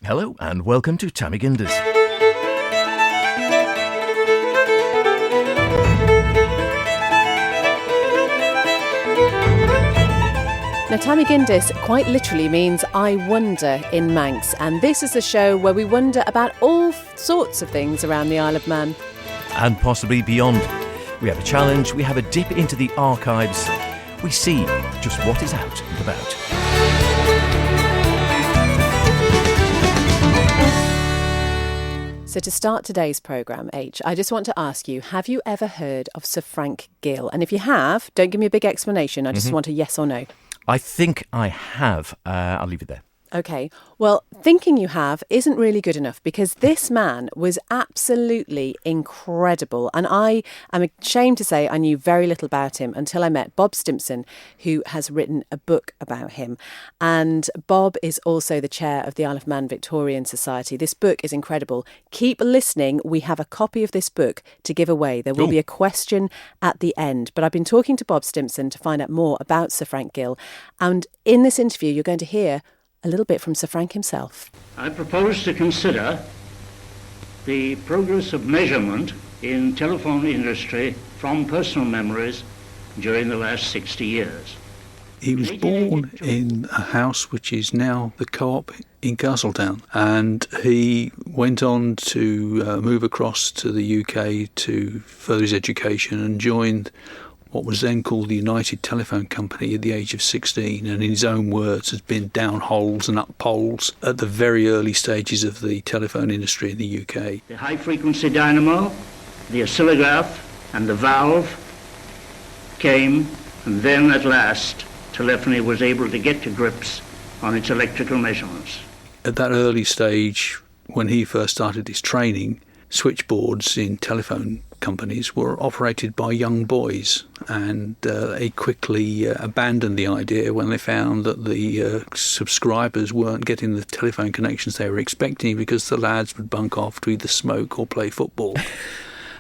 Hello and welcome to Mee Gindys. Now, Mee Gindys quite literally means I wonder in Manx, and this is a show where we wonder about all sorts of things around the Isle of Man. And possibly beyond. We have a challenge, we have a dip into the archives, we see just what is out and about. So to start today's programme, H, I just want to ask you, have you ever heard of Sir Frank Gill? And if you have, don't give me a big explanation, I just want a yes or no. I think I have. I'll leave it there. OK, well, thinking you have isn't really good enough because this man was absolutely incredible. And I am ashamed to say I knew very little about him until I met Bob Stimpson, who has written a book about him. And Bob is also the chair of the Isle of Man Victorian Society. This book is incredible. Keep listening. We have a copy of this book to give away. There will be a question at the end. But I've been talking to Bob Stimpson to find out more about Sir Frank Gill. And in this interview, you're going to hear a little bit from Sir Frank himself. I propose to consider the progress of measurement in telephone industry from personal memories during the last 60 years. He was born in a house which is now the Co-op in Castletown, and he went on to move across to the UK to further his education and joined what was then called the United Telephone Company at the age of 16, and in his own words has been down holes and up poles at the very early stages of the telephone industry in the UK. The high-frequency dynamo, the oscillograph and the valve came, and then at last telephony was able to get to grips on its electrical measurements. At that early stage, when he first started his training, switchboards in telephone companies were operated by young boys, and they quickly abandoned the idea when they found that the subscribers weren't getting the telephone connections they were expecting because the lads would bunk off to either smoke or play football.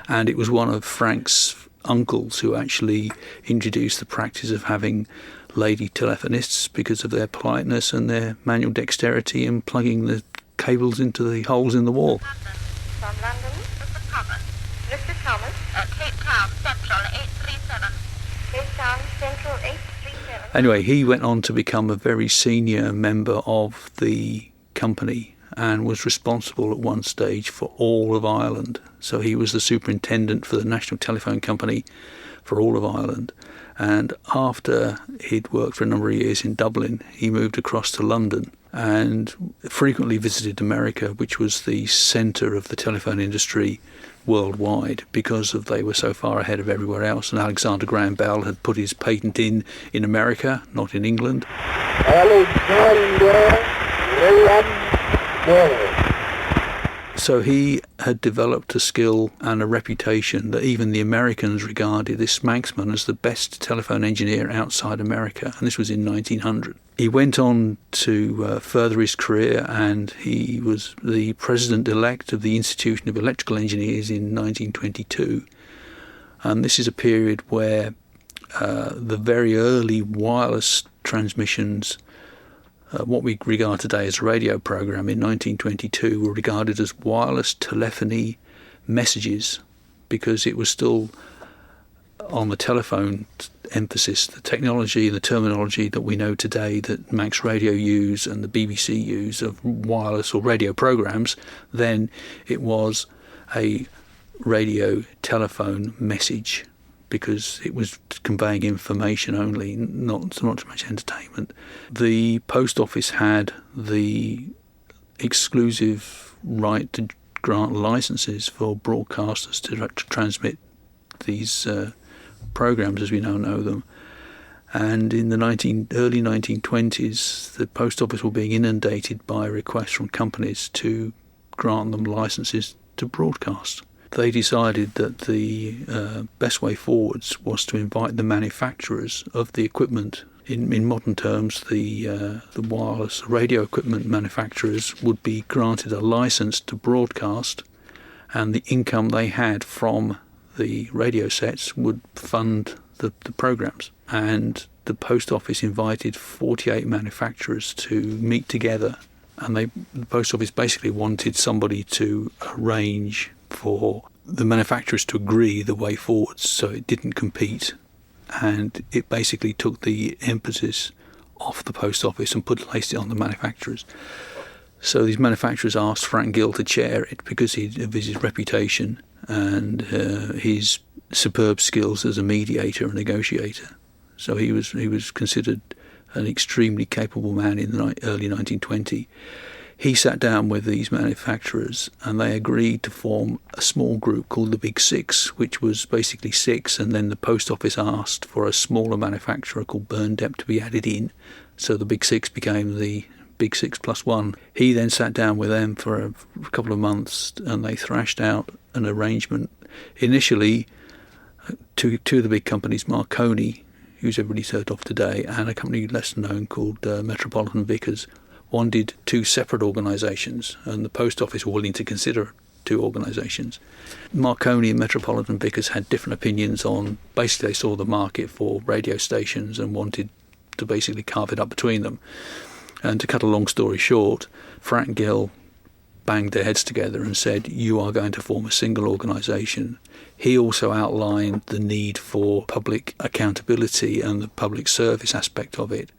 And it was one of Frank's uncles who actually introduced the practice of having lady telephonists because of their politeness and their manual dexterity in plugging the cables into the holes in the wall. From London, Mr. Thomas. Mr. Thomas? Cape Town Central 837. Cape Town Central 837. Anyway, he went on to become a very senior member of the company and was responsible at one stage for all of Ireland. So he was the superintendent for the National Telephone Company for all of Ireland. And after he'd worked for a number of years in Dublin, he moved across to London and frequently visited America, which was the centre of the telephone industry worldwide because they were so far ahead of everywhere else. And Alexander Graham Bell had put his patent in America, not in England. Alexander Graham Bell. So he had developed a skill and a reputation that even the Americans regarded this Manxman as the best telephone engineer outside America, and this was in 1900. He went on to further his career, and he was the president-elect of the Institution of Electrical Engineers in 1922. And this is a period where the very early wireless transmissions, what we regard today as a radio program in 1922, were regarded as wireless telephony messages because it was still on the telephone emphasis. The technology and the terminology that we know today that Manx Radio use and the BBC use of wireless or radio programs, then it was a radio telephone message because it was conveying information only, not so much entertainment. The post office had the exclusive right to grant licenses for broadcasters to transmit these programs as we now know them. And in the early 1920s, the post office were being inundated by requests from companies to grant them licenses to broadcast. They decided that the best way forwards was to invite the manufacturers of the equipment. In modern terms, the wireless radio equipment manufacturers would be granted a license to broadcast, and the income they had from the radio sets would fund the programs. And the post office invited 48 manufacturers to meet together And the post office basically wanted somebody to arrange for the manufacturers to agree the way forwards so it didn't compete. And it basically took the emphasis off the post office and placed it on the manufacturers. So these manufacturers asked Frank Gill to chair it because of his reputation and his superb skills as a mediator and negotiator. So he was considered an extremely capable man in the early 1920s. He sat down with these manufacturers and they agreed to form a small group called the Big Six, which was basically six, and then the post office asked for a smaller manufacturer called Burndep to be added in. So the Big Six became the Big Six plus one. He then sat down with them for a couple of months and they thrashed out an arrangement. Initially, two of the big companies, Marconi, who's everybody's heard of today, and a company less known called Metropolitan Vickers, wanted two separate organisations, and the post office were willing to consider two organisations. Marconi and Metropolitan Vickers had different opinions on, basically they saw the market for radio stations and wanted to basically carve it up between them. And to cut a long story short, Frank Gill banged their heads together and said, you are going to form a single organisation. He also outlined the need for public accountability and the public service aspect of it.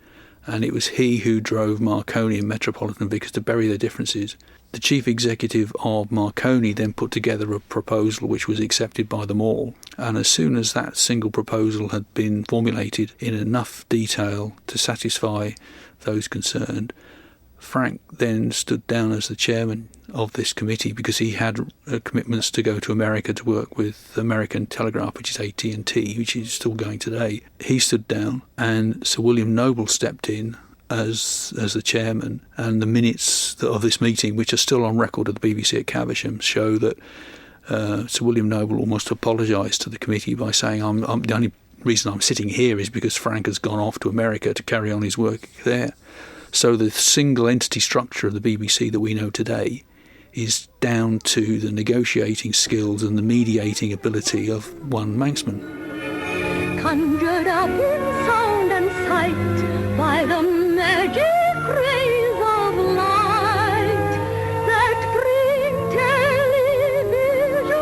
And it was he who drove Marconi and Metropolitan Vickers to bury their differences. The chief executive of Marconi then put together a proposal which was accepted by them all. And as soon as that single proposal had been formulated in enough detail to satisfy those concerned, Frank then stood down as the chairman of this committee because he had commitments to go to America to work with American Telegraph, which is AT&T, which is still going today. He stood down and Sir William Noble stepped in as the chairman, and the minutes of this meeting, which are still on record at the BBC at Caversham, show that Sir William Noble almost apologised to the committee by saying, I'm the only reason I'm sitting here is because Frank has gone off to America to carry on his work there. So the single entity structure of the BBC that we know today is down to the negotiating skills and the mediating ability of one Manxman. Conjured up in sound and sight by the magic rays of light that bring television to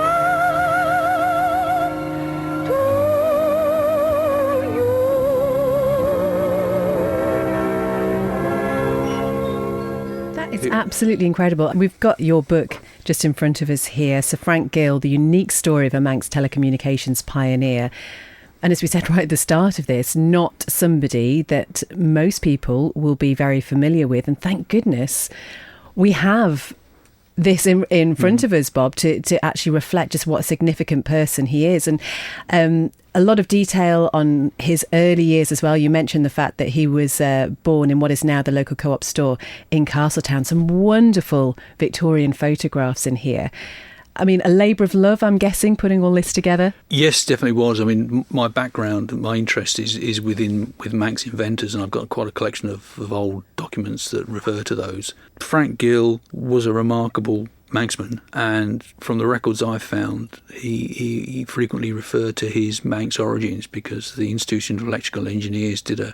you. That is absolutely incredible. We've got your book just in front of us here, Sir Frank Gill, The Unique Story of a Manx Telecommunications Pioneer. And as we said right at the start of this, not somebody that most people will be very familiar with. And thank goodness we have this in front of us, Bob, to actually reflect just what a significant person he is. And a lot of detail on his early years as well. You mentioned the fact that he was born in what is now the local co-op store in Castletown. Some wonderful Victorian photographs in here. I mean, a labour of love, I'm guessing, putting all this together? Yes, definitely was. I mean, my background, my interest is with Manx inventors, and I've got quite a collection of old documents that refer to those. Frank Gill was a remarkable Manxman, and from the records I've found, he frequently referred to his Manx origins because the Institution of Electrical Engineers did a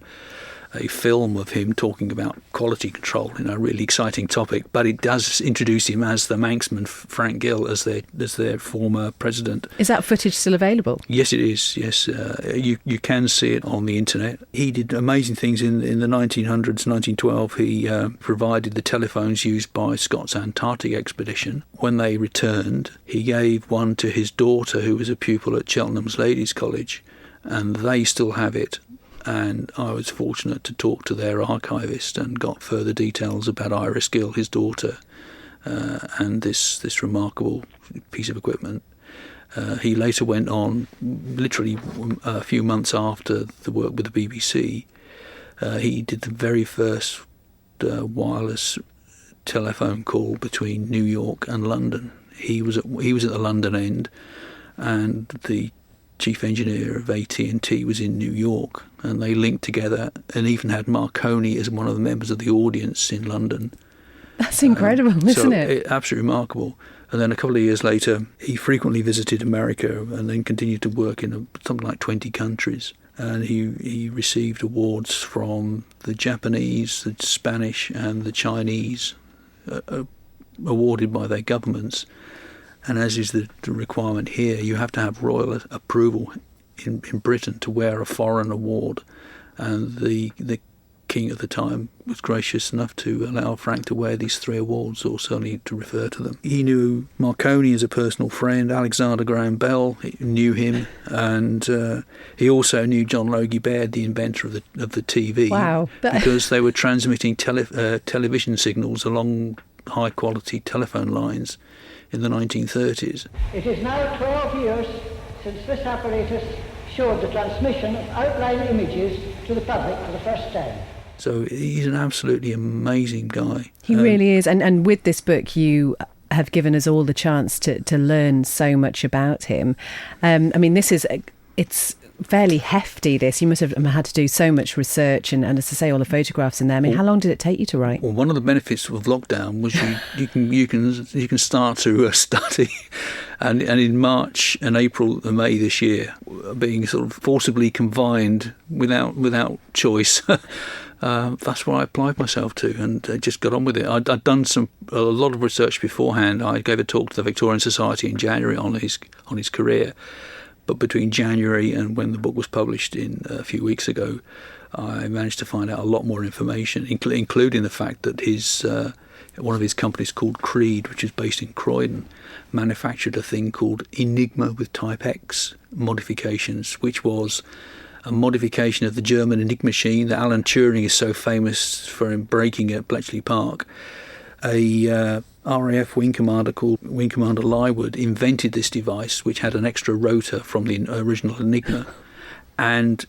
film of him talking about quality control, a really exciting topic, but it does introduce him as the Manxman Frank Gill as their former president. Is that footage still available? Yes, it is. Yes, you can see it on the internet. He did amazing things in the 1900s. 1912, he provided the telephones used by Scott's Antarctic expedition. When they returned, he gave one to his daughter, who was a pupil at Cheltenham's Ladies' College, and they still have it. And I was fortunate to talk to their archivist and got further details about Iris Gill, his daughter, and this remarkable piece of equipment. He later went on, literally a few months after the work with the BBC, he did the very first wireless telephone call between New York and London. He was at the London end, and the chief engineer of AT&T was in New York, and they linked together and even had Marconi as one of the members of the audience in London. That's incredible, isn't it? Absolutely remarkable. And then a couple of years later, he frequently visited America and then continued to work in something like 20 countries. And he received awards from the Japanese, the Spanish and the Chinese awarded by their governments. And as is the requirement here, you have to have royal approval in Britain to wear a foreign award. And the king at the time was gracious enough to allow Frank to wear these 3 awards, or certainly to refer to them. He knew Marconi as a personal friend. Alexander Graham Bell knew him, and he also knew John Logie Baird, the inventor of the TV. Wow. Because they were transmitting television signals along high-quality telephone lines in the 1930s. It is now 12 years since this apparatus showed the transmission of outline images to the public for the first time. So he's an absolutely amazing guy. He really is. And with this book, you have given us all the chance to learn so much about him. I mean, it's fairly hefty, this. You must have had to do so much research and as I say, all the photographs in there. I mean, how long did it take you to write? Well, one of the benefits of lockdown was you can start to study, and in March and April and May this year, being sort of forcibly confined without choice. That's what I applied myself to, and just got on with it. I'd done a lot of research beforehand. I gave a talk to the Victorian Society in January on his career. But between January and when the book was published a few weeks ago, I managed to find out a lot more information, including the fact that one of his companies called Creed, which is based in Croydon, manufactured a thing called Enigma with Type X modifications, which was a modification of the German Enigma machine that Alan Turing is so famous for breaking at Bletchley Park. A RAF Wing Commander called Wing Commander Lywood invented this device, which had an extra rotor from the original Enigma, and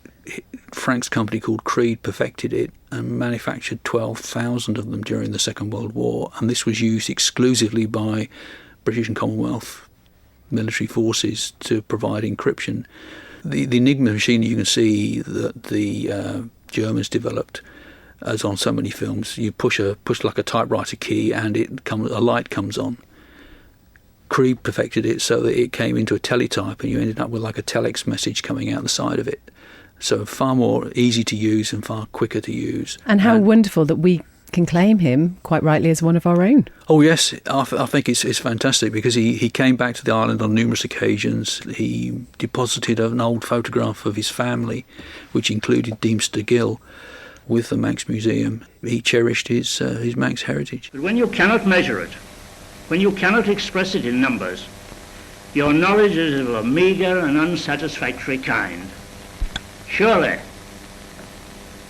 Frank's company called Creed perfected it and manufactured 12,000 of them during the Second World War, and this was used exclusively by British and Commonwealth military forces to provide encryption. The Enigma machine, you can see that the Germans developed, as on so many films, you push like a typewriter key and a light comes on. Creed perfected it so that it came into a teletype and you ended up with like a telex message coming out the side of it. So far more easy to use and far quicker to use. And how wonderful that we can claim him, quite rightly, as one of our own. Oh yes, I think it's fantastic because he came back to the island on numerous occasions. He deposited an old photograph of his family, which included Deemster Gill, with the Manx Museum. He cherished his Manx heritage. But when you cannot measure it, when you cannot express it in numbers, your knowledge is of a meagre and unsatisfactory kind. Surely,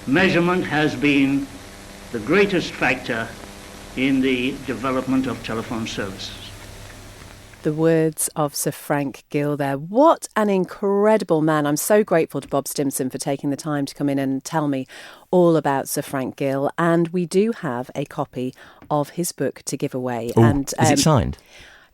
measurement has been the greatest factor in the development of telephone services. The words of Sir Frank Gill there. What an incredible man. I'm so grateful to Bob Stimson for taking the time to come in and tell me all about Sir Frank Gill. And we do have a copy of his book to give away. Ooh, and is it signed?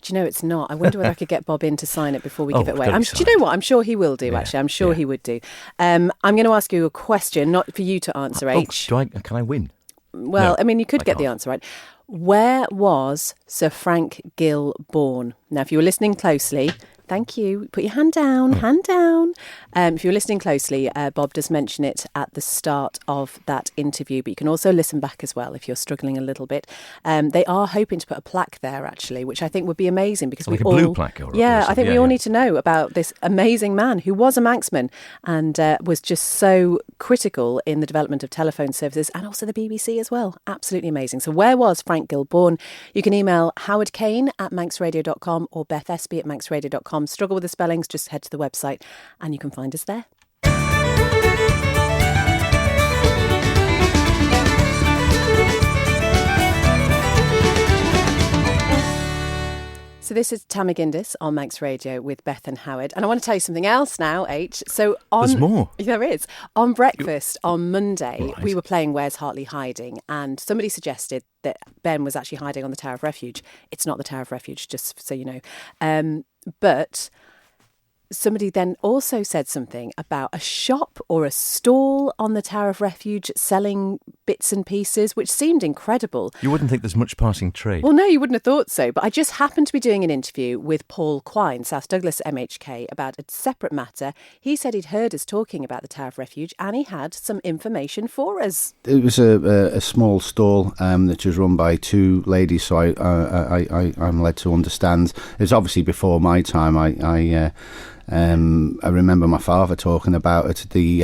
Do you know it's not? I wonder whether I could get Bob in to sign it before we give it away. Do you know what? I'm sure he will do, actually. I'm sure he would do. I'm going to ask you a question, not for you to answer, H. Can I win? Well, No, I mean, you could I get can't. the answer right. Where was Sir Frank Gill born? Now, if you were listening closely, thank you. Put your hand down, hand down. If you're listening closely, Bob does mention it at the start of that interview, but you can also listen back as well if you're struggling a little bit. They are hoping to put a plaque there, actually, which I think would be amazing because Like a blue plaque or yeah, something. I think we all need to know about this amazing man who was a Manxman and was just so critical in the development of telephone services and also the BBC as well. Absolutely amazing. So where was Frank Gill born? You can email Howard Kane at manxradio.com or Beth Espy at manxradio.com. Struggle with the spellings, just head to the website and you can find us there. So this is Mee Gindys on Manx Radio with Beth and Howard. And I want to tell you something else now, H. So There's more. There is. On breakfast on Monday, Right. we were playing Where's Hartley Hiding? And somebody suggested that Ben was actually hiding on the Tower of Refuge. It's not the Tower of Refuge, just so you know. But somebody then also said something about a shop or a stall on the Tower of Refuge selling bits and pieces, which seemed incredible. You wouldn't think there's much passing trade. Well, no, you wouldn't have thought so. But I just happened to be doing an interview with Paul Quine, South Douglas MHK, about a separate matter. He said he'd heard us talking about the Tower of Refuge and he had some information for us. It was a small stall that was run by two ladies, so I'm led to understand. It was obviously before my time. I remember my father talking about it. The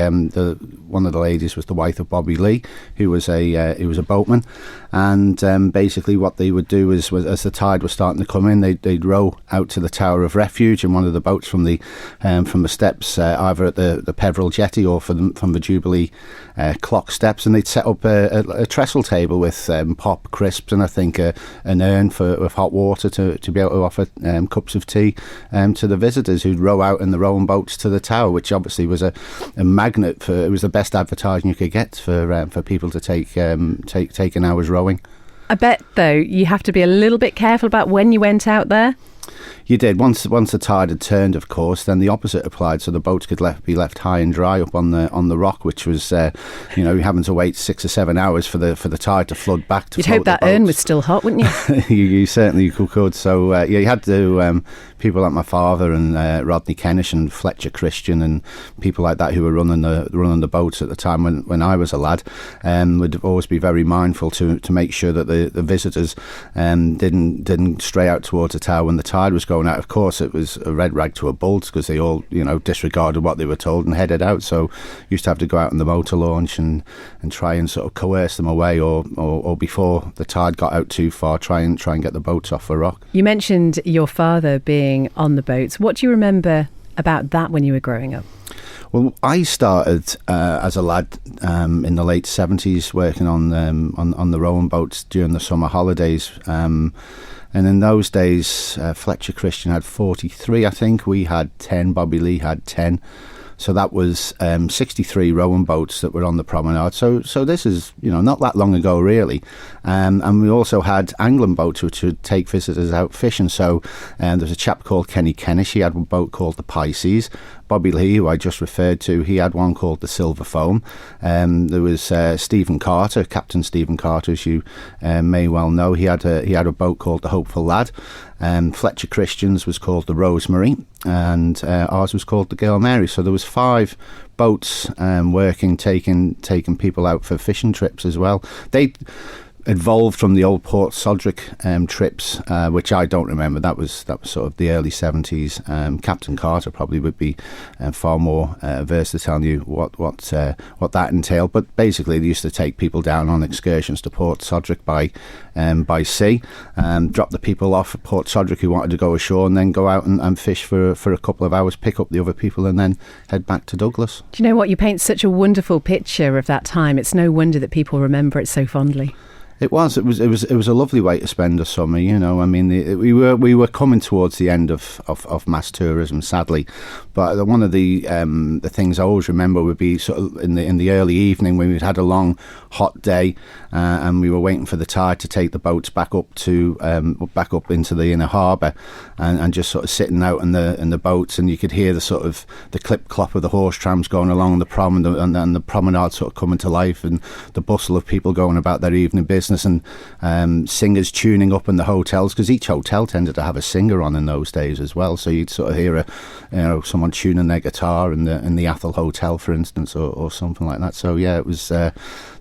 one of the ladies was the wife of Bobby Lee, who was a boatman, and basically what they would do is as the tide was starting to come in, they'd row out to the Tower of Refuge in one of the boats from the steps, either at the Peveril Jetty or from the Jubilee clock steps, and they'd set up a trestle table with pop, crisps, and I think an urn with hot water to be able to offer cups of tea to the visitors who'd row out in the rowing boats to the tower, which obviously was a magnet for. It was the best advertising you could get for people to take an hour's rowing. I bet though you have to be a little bit careful about when you went out there. You did. Once the tide had turned, of course, then the opposite applied, so the boats could be left high and dry up on the rock, which was you're having to wait 6 or 7 hours for the tide to flood back to. You'd hope that urn was still hot, wouldn't you? you certainly could. So you had to people like my father and Rodney Kennish and Fletcher Christian and people like that who were running the boats at the time when I was a lad would always be very mindful to make sure that the visitors didn't stray out towards the tower when the tide was going out. Of course, it was a red rag to a bull because they all disregarded what they were told and headed out. So used to have to go out on the motor launch and try and sort of coerce them away, or before the tide got out too far, try and get the boats off the rock. You mentioned your father being on the boats. What do you remember about that when you were growing up? Well, I started as a lad in the late 70s working on the rowing boats during the summer holidays. And in those days, Fletcher Christian had 43, I think. We had 10. Bobby Lee had 10. So that was 63 rowing boats that were on the promenade. So this is, not that long ago, really. And we also had angling boats which would take visitors out fishing. So there's a chap called Kenny Kennish. He had a boat called the Pisces. Bobby Lee, who I just referred to, he had one called the Silver Foam. There was Stephen Carter, Captain Stephen Carter, as you may well know. He had a boat called the Hopeful Lad. Fletcher Christian's was called the Rosemary, and ours was called the Girl Mary. So there was 5 boats working, taking people out for fishing trips as well. They evolved from the old Port Sodrick trips, which I don't remember. That was sort of the early 70s. Captain Carter probably would be far more versed to tell you what that entailed. But basically, they used to take people down on excursions to Port Sodrick by sea, drop the people off at Port Sodrick who wanted to go ashore, and then go out and fish for a couple of hours, pick up the other people, and then head back to Douglas. Do you know what? You paint such a wonderful picture of that time. It's no wonder that people remember it so fondly. It was a lovely way to spend a summer, I mean, we were coming towards the end of mass tourism, sadly, but one of the things I always remember would be sort of in the early evening when we'd had a long hot day and we were waiting for the tide to take the boats back up into the inner harbour, and just sort of sitting out in the boats, and you could hear the sort of the clip clop of the horse trams going along the prom, and the promenade sort of coming to life, and the bustle of people going about their evening business, and singers tuning up in the hotels, because each hotel tended to have a singer on in those days as well. So you'd sort of hear someone tuning their guitar in the Athol Hotel, for instance, or something like that. So yeah, it was they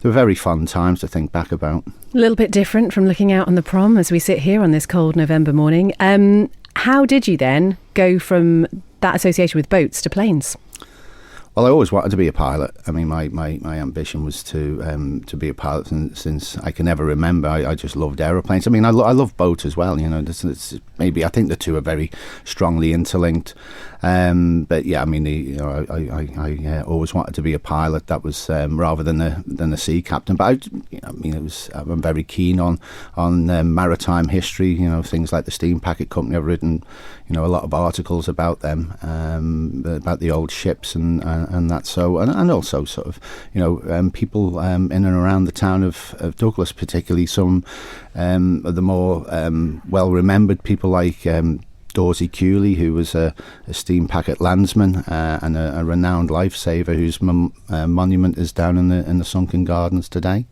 were very fun times to think back about. A little bit different from looking out on the prom as we sit here on this cold November morning. How did you then go from that association with boats to planes? Well, I always wanted to be a pilot. I mean, my ambition was to be a pilot since I can ever remember. I just loved aeroplanes. I mean, I love boats as well. It's maybe I think the two are very strongly interlinked. But yeah, I mean, I always wanted to be a pilot. That was rather than a sea captain. But I'm very keen on maritime history. Things like the Steam Packet Company. I've written a lot of articles about them, about the old ships and that. So and also sort of people in and around the town of Douglas, particularly some of the more well remembered people like Dorsey Cooley, who was a steam packet landsman and a renowned lifesaver, whose monument is down in the sunken gardens today.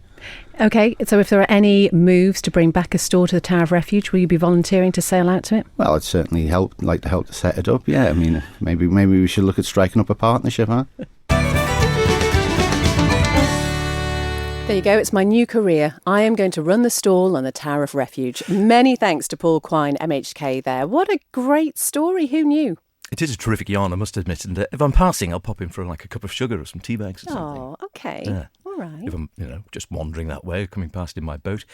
OK, so if there are any moves to bring back a store to the Tower of Refuge, will you be volunteering to sail out to it? Well, I'd certainly like to help to set it up, yeah. I mean, maybe we should look at striking up a partnership, huh? There you go, it's my new career. I am going to run the stall on the Tower of Refuge. Many thanks to Paul Quine, MHK there. What a great story, who knew? It is a terrific yarn, I must admit. And if I'm passing, I'll pop in for like a cup of sugar or some tea bags or something. Oh, OK. Yeah. All right. If I'm, just wandering that way, coming past in my boat.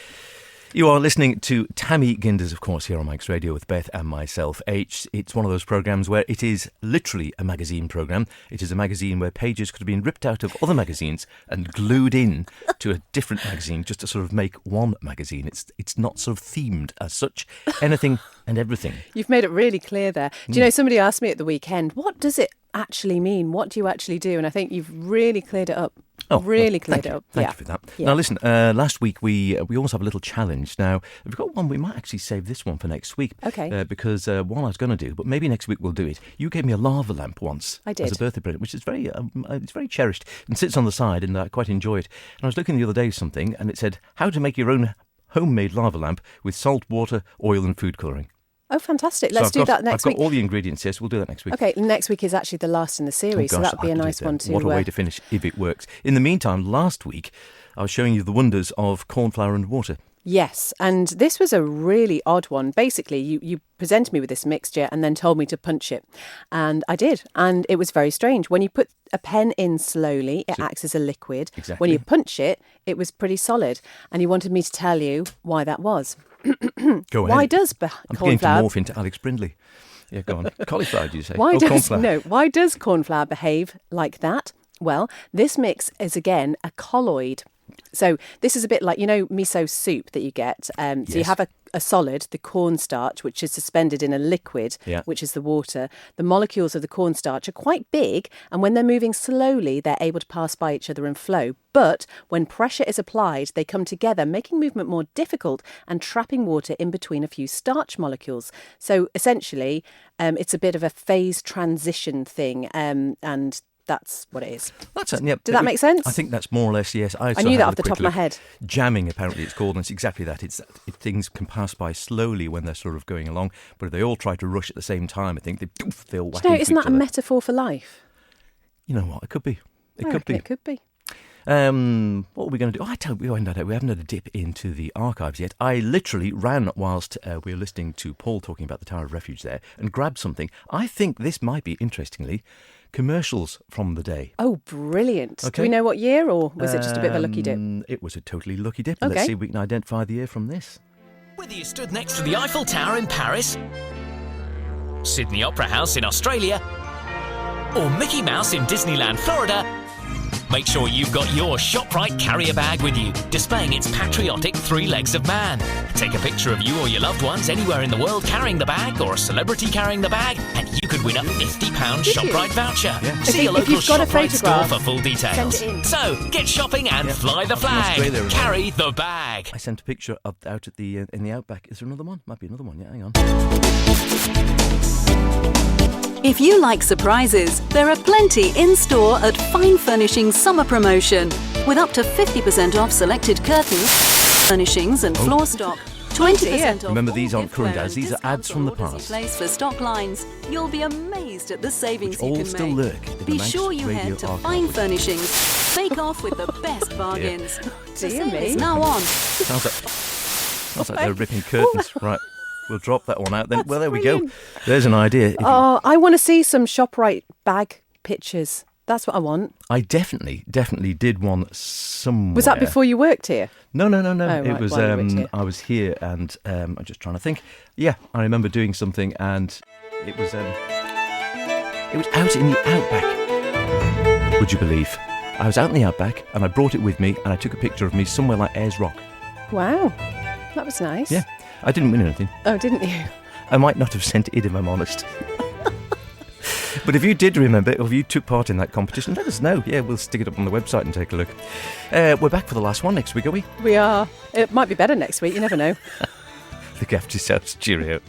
You are listening to Mee Gindys, of course, here on Mike's Radio with Beth and myself, H. It's one of those programmes where it is literally a magazine programme. It is a magazine where pages could have been ripped out of other magazines and glued in to a different magazine just to sort of make one magazine. It's not sort of themed as such. Anything and everything. You've made it really clear there. Do you know, somebody asked me at the weekend, what does it actually mean? What do you actually do? And I think you've really cleared it up. Really cleared it up. Thank you for that. Yeah. Now listen, last week we always have a little challenge. Now we've got one. We might actually save this one for next week. Okay. Because one I was going to do, but maybe next week we'll do it. You gave me a lava lamp once. I did. As a birthday present, which is very it's very cherished and sits on the side, and I quite enjoy it. And I was looking the other day something, and it said how to make your own homemade lava lamp with salt, water, oil, and food colouring. Oh, fantastic. Let's do that next week. I've got all the ingredients, yes. We'll do that next week. OK, next week is actually the last in the series, so that would be a nice one to... What a way to finish, if it works. In the meantime, last week, I was showing you the wonders of corn flour and water. Yes, and this was a really odd one. Basically, you presented me with this mixture and then told me to punch it. And I did, and it was very strange. When you put a pen in slowly, it acts as a liquid. Exactly. When you punch it, it was pretty solid. And you wanted me to tell you why that was. Go ahead. Why does I'm corn beginning flour... to morph into Alex Brindley. Yeah, go on. Cauliflower, did you say? Why corn flour. why does corn flour behave like that? Well, this mix is, again, a colloid. So this is a bit like, miso soup that you get. So you have a solid, the cornstarch, which is suspended in a liquid, which is the water. The molecules of the cornstarch are quite big, and when they're moving slowly, they're able to pass by each other and flow. But when pressure is applied, they come together, making movement more difficult and trapping water in between a few starch molecules. So essentially, it's a bit of a phase transition thing, and that's what it is. That's it. Yep. Did that make sense? I think that's more or less, yes. I knew that off the top of my head. Jamming, apparently it's called, and it's exactly that. Things can pass by slowly when they're sort of going along, but if they all try to rush at the same time, I think they'll whack into each isn't that other. a metaphor for life? You know what? It could be. It could be. What are we going to do? We haven't had a dip into the archives yet. I literally ran whilst we were listening to Paul talking about the Tower of Refuge there and grabbed something. I think this might be, interestingly, commercials from the day. Oh, brilliant. Okay. Do we know what year, or was it just a bit of a lucky dip? It was a totally lucky dip. Okay. Let's see if we can identify the year from this. Whether you stood next to the Eiffel Tower in Paris, Sydney Opera House in Australia, or Mickey Mouse in Disneyland, Florida, make sure you've got your ShopRite carrier bag with you, displaying its patriotic 3 legs of man. Take a picture of you or your loved ones anywhere in the world carrying the bag, or a celebrity carrying the bag, and you could win a £50 ShopRite voucher. Yeah. See your local ShopRite store for full details. Send it in. So, get shopping and fly the flag. Carry the bag. I sent a picture out at the in the Outback. Is there another one? Might be another one. Yeah, hang on. If you like surprises, there are plenty in store at Fine Furnishings Summer Promotion, with up to 50% off selected curtains, furnishings and floor stock. 20% off. Remember, these all aren't current giftware ads, and these are ads from the discount orders past. in place for stock lines. You'll be amazed at the savings Which you all can still make. lurk in the Be Manx sure you Radio head to archive. Fine Furnishings. Make off with the best bargains. The Dear sale me. is now on. Sounds like they're ripping curtains. Right, we'll drop that one out then. Well, there we go. brilliant. There's an idea. Oh, I want to see some ShopRite bag pictures. That's what I want. I definitely did one somewhere. Was that before you worked here? No. Oh, right, It was. while you worked here. I was here, and I'm just trying to think. Yeah, I remember doing something, and it was out in the Outback. Would you believe? I was out in the Outback, and I brought it with me, and I took a picture of me somewhere like Ayers Rock. Wow, that was nice. Yeah, I didn't win anything. Oh, didn't you? I might not have sent it in, if I'm honest. But if you did remember it, or if you took part in that competition, let us know. Yeah, we'll stick it up on the website and take a look. We're back for the last one next week, are we? We are. It might be better next week. You never know. Look after yourselves. Cheerio.